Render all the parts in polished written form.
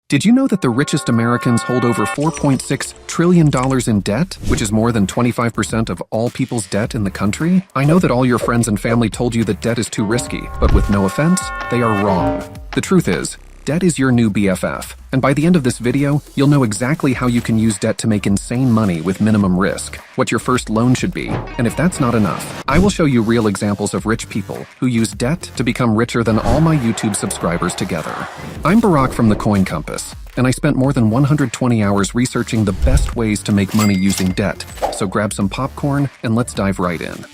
Did you know that the richest Americans hold over $4.6 trillion in debt, which is more than 25% of all people's debt in the country? I know that all your friends and family told you that debt is too risky, but with no offense, they are wrong. The truth is, debt is your new BFF, and by the end of this video, you'll know exactly how you can use debt to make insane money with minimum risk, what your first loan should be, and if that's not enough, I will show you real examples of rich people who use debt to become richer than all my YouTube subscribers together. I'm Barack from the Coin Compass, and I spent more than 120 hours researching the best ways to make money using debt, so grab some popcorn and let's dive right in.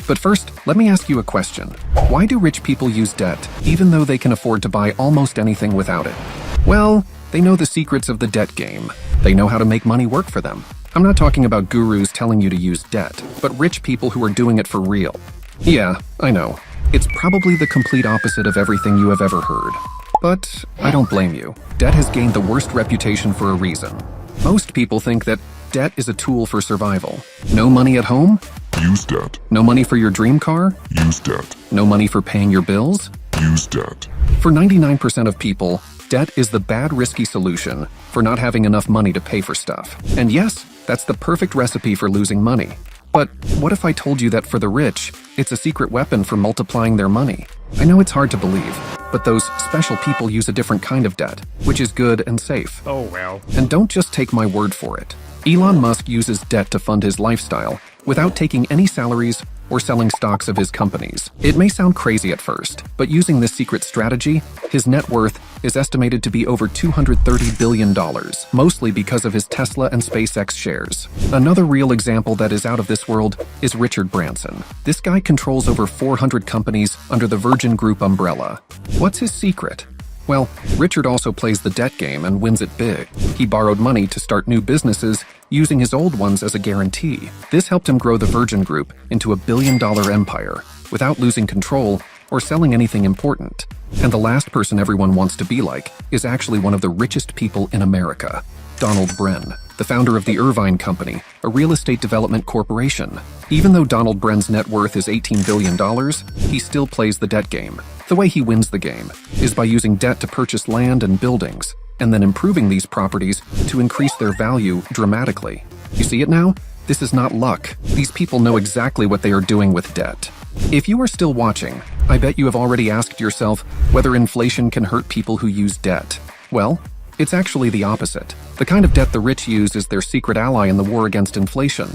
But first, let me ask you a question. Why do rich people use debt, even though they can afford to buy almost anything without it? Well, they know the secrets of the debt game. They know how to make money work for them. I'm not talking about gurus telling you to use debt, but rich people who are doing it for real. Yeah, I know. It's probably the complete opposite of everything you have ever heard. But I don't blame you. Debt has gained the worst reputation for a reason. Most people think that debt is a tool for survival. No money at home? Use debt. No money for your dream car? Use debt. No money for paying your bills? Use debt. For 99% of people, debt is the bad, risky solution for not having enough money to pay for stuff. And yes, that's the perfect recipe for losing money. But what if I told you that for the rich, it's a secret weapon for multiplying their money? I know it's hard to believe, but those special people use a different kind of debt, which is good and safe. Oh well. And don't just take my word for it. Elon Musk uses debt to fund his lifestyle without taking any salaries or selling stocks of his companies. It may sound crazy at first, but using this secret strategy, his net worth is estimated to be over $230 billion, mostly because of his Tesla and SpaceX shares. Another real example that is out of this world is Richard Branson. This guy controls over 400 companies under the Virgin Group umbrella. What's his secret? Well, Richard also plays the debt game and wins it big. He borrowed money to start new businesses, using his old ones as a guarantee. This helped him grow the Virgin Group into a billion-dollar empire without losing control or selling anything important. And the last person everyone wants to be like is actually one of the richest people in America, Donald Bren, the founder of the Irvine Company, a real estate development corporation. Even though Donald Bren's net worth is $18 billion, he still plays the debt game. The way he wins the game is by using debt to purchase land and buildings, and then improving these properties to increase their value dramatically. You see it now? This is not luck. These people know exactly what they are doing with debt. If you are still watching, I bet you have already asked yourself whether inflation can hurt people who use debt. Well, it's actually the opposite. The kind of debt the rich use is their secret ally in the war against inflation.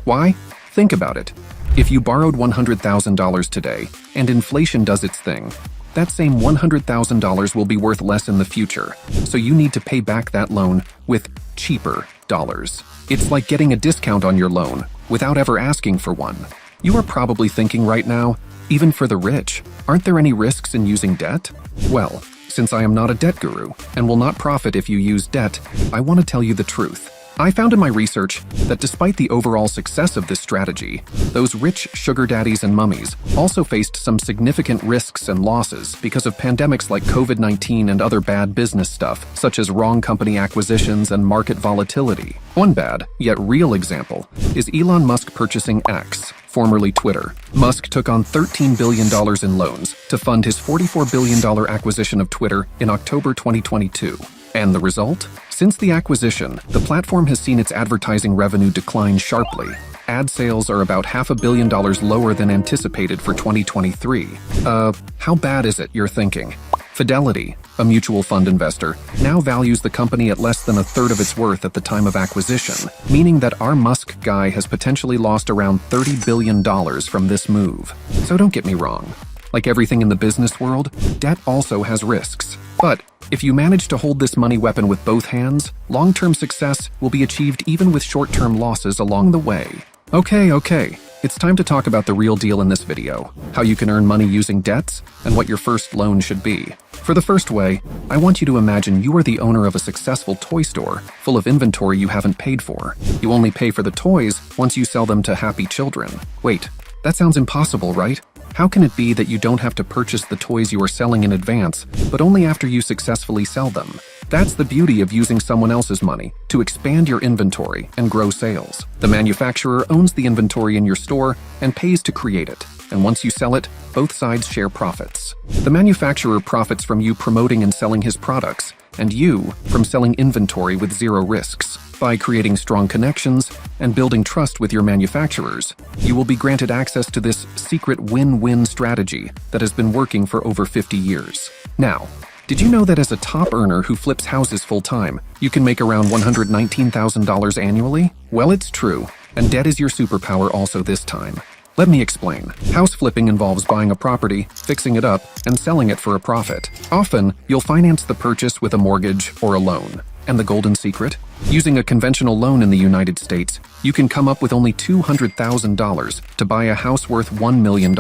Why? Think about it. If you borrowed $100,000 today, and inflation does its thing, that same $100,000 will be worth less in the future, so you need to pay back that loan with cheaper dollars. It's like getting a discount on your loan without ever asking for one. You are probably thinking right now, even for the rich, aren't there any risks in using debt? Well, since I am not a debt guru and will not profit if you use debt, I want to tell you the truth. I found in my research that despite the overall success of this strategy, those rich sugar daddies and mummies also faced some significant risks and losses because of pandemics like COVID-19 and other bad business stuff, such as wrong company acquisitions and market volatility. One bad, yet real example is Elon Musk purchasing X, formerly Twitter. Musk took on $13 billion in loans to fund his $44 billion acquisition of Twitter in October 2022. And the result? Since the acquisition, the platform has seen its advertising revenue decline sharply. Ad sales are about $500 million lower than anticipated for 2023. How bad is it, you're thinking? Fidelity, a mutual fund investor, now values the company at less than a third of its worth at the time of acquisition, meaning that our Musk guy has potentially lost around $30 billion from this move. So don't get me wrong. Like everything in the business world, debt also has risks. But if you manage to hold this money weapon with both hands, long-term success will be achieved even with short-term losses along the way. Okay. It's time to talk about the real deal in this video, how you can earn money using debts, and what your first loan should be. For the first way, I want you to imagine you are the owner of a successful toy store full of inventory you haven't paid for. You only pay for the toys once you sell them to happy children. Wait, that sounds impossible, right? How can it be that you don't have to purchase the toys you are selling in advance, but only after you successfully sell them? That's the beauty of using someone else's money to expand your inventory and grow sales. The manufacturer owns the inventory in your store and pays to create it. and once you sell it, both sides share profits. The manufacturer profits from you promoting and selling his products, and you from selling inventory with zero risks. By creating strong connections and building trust with your manufacturers, you will be granted access to this secret win-win strategy that has been working for over 50 years. Now, did you know that as a top earner who flips houses full-time, you can make around $119,000 annually? Well, it's true, and debt is your superpower also this time. Let me explain. House flipping involves buying a property, fixing it up, and selling it for a profit. Often, you'll finance the purchase with a mortgage or a loan. And the golden secret? Using a conventional loan in the United States, you can come up with only $200,000 to buy a house worth $1 million.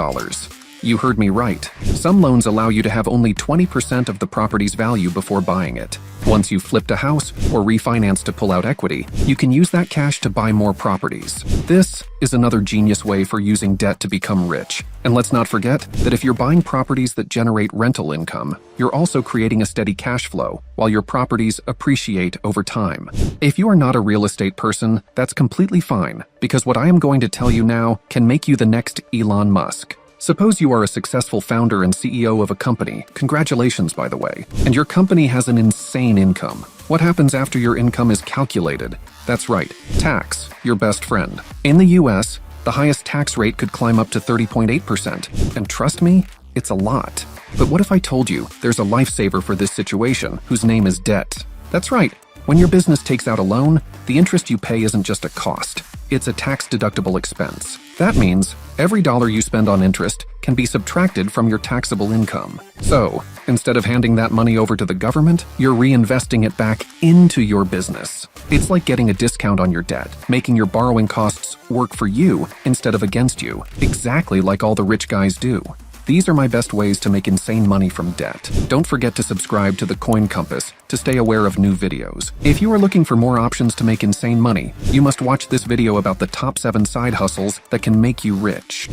You heard me right. Some loans allow you to have only 20% of the property's value before buying it. Once you've flipped a house or refinanced to pull out equity, you can use that cash to buy more properties. This is another genius way for using debt to become rich. And let's not forget that if you're buying properties that generate rental income, you're also creating a steady cash flow while your properties appreciate over time. If you are not a real estate person, that's completely fine, because what I am going to tell you now can make you the next Elon Musk. Suppose you are a successful founder and CEO of a company, congratulations by the way, and your company has an insane income. What happens after your income is calculated? That's right, tax, your best friend. In the US, the highest tax rate could climb up to 30.8%, and trust me, it's a lot. But what if I told you there's a lifesaver for this situation, whose name is debt? That's right, when your business takes out a loan, the interest you pay isn't just a cost, it's a tax-deductible expense. That means every dollar you spend on interest can be subtracted from your taxable income. So, instead of handing that money over to the government, you're reinvesting it back into your business. It's like getting a discount on your debt, making your borrowing costs work for you instead of against you, exactly like all the rich guys do. These are my best ways to make insane money from debt. Don't forget to subscribe to the Coin Compass to stay aware of new videos. If you are looking for more options to make insane money, you must watch this video about the top 7 side hustles that can make you rich.